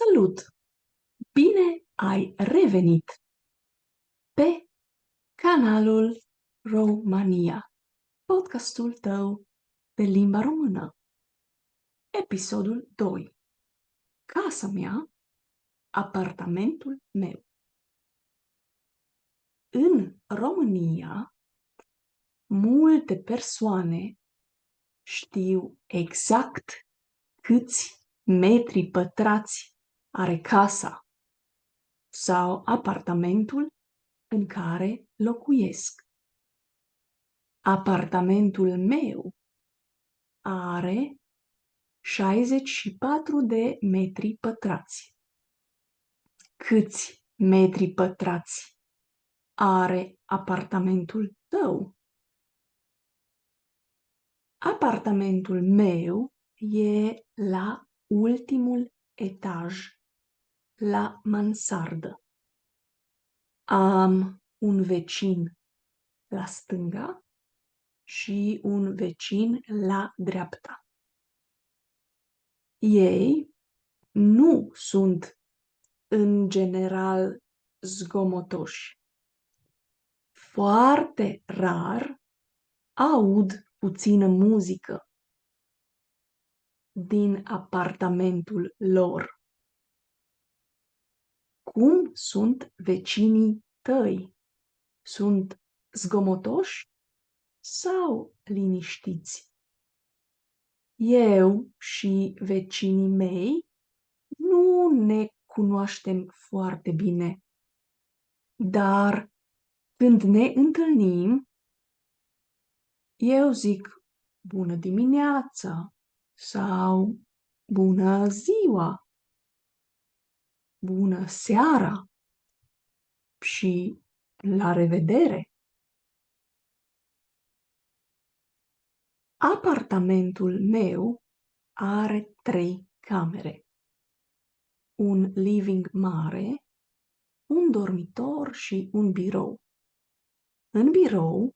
Salut! Bine ai revenit pe canalul Romania, podcastul tău de limba română. Episodul 2. Casa mea, apartamentul meu. În România, multe persoane știu exact câți metri pătrați are casa sau apartamentul în care locuiesc. Apartamentul meu are 64 de metri pătrați. Câți metri pătrați are apartamentul tău? Apartamentul meu e la ultimul etaj, la mansardă. Am un vecin la stânga și un vecin la dreapta. Ei nu sunt în general zgomotoși. Foarte rar aud puțină muzică din apartamentul lor. Cum sunt vecinii tăi? Sunt zgomotoși sau liniștiți? Eu și vecinii mei nu ne cunoaștem foarte bine, dar când ne întâlnim, eu zic bună dimineața sau bună ziua, bună seara și la revedere. Apartamentul meu are 3 camere. Un living mare, un dormitor și un birou. În birou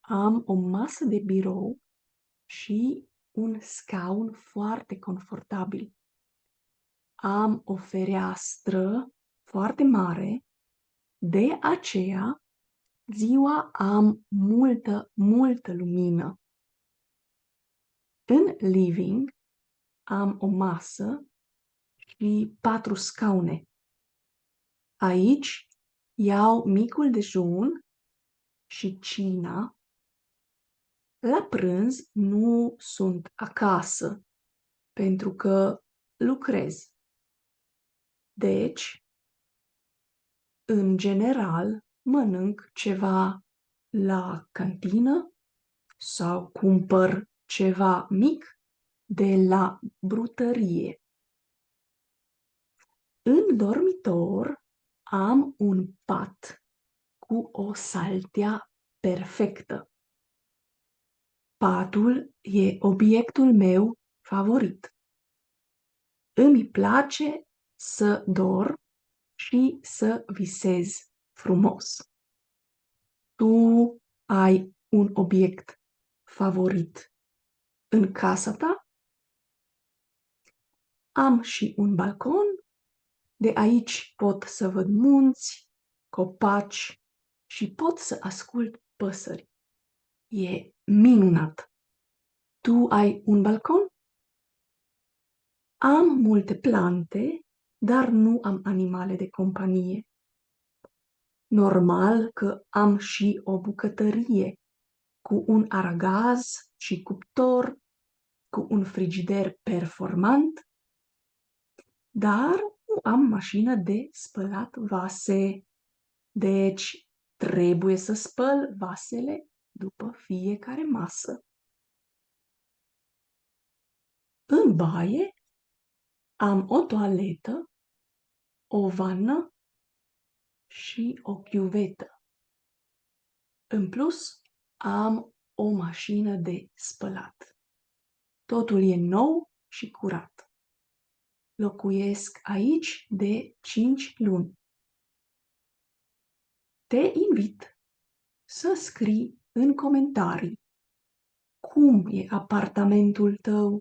am o masă de birou și un scaun foarte confortabil. Am o fereastră foarte mare, de aceea ziua am multă lumină. În living am o masă și 4 scaune. Aici iau micul dejun și cina. La prânz nu sunt acasă pentru că lucrez. Deci, în general, mănânc ceva la cantină sau cumpăr ceva mic de la brutărie. În dormitor am un pat cu o saltea perfectă. Patul e obiectul meu favorit. Îmi place să dorm și să visez frumos. Tu ai un obiect favorit în casa ta? Am și un balcon. De aici pot să văd munți, copaci și pot să ascult păsări. E minunat! Tu ai un balcon? Am multe plante, dar nu am animale de companie. Normal că am și o bucătărie cu un aragaz și cuptor, cu un frigider performant, dar nu am mașină de spălat vase. Deci trebuie să spăl vasele după fiecare masă. În baie am o toaletă, o vană și o chiuvetă. În plus, am o mașină de spălat. Totul e nou și curat. Locuiesc aici de 5 luni. Te invit să scrii în comentarii cum e apartamentul tău,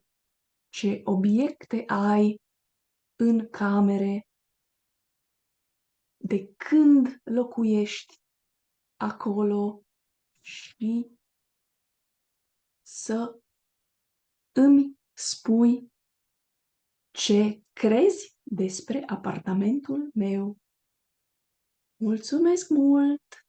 ce obiecte ai în camere, de când locuiești acolo și să îmi spui ce crezi despre apartamentul meu. Mulțumesc mult!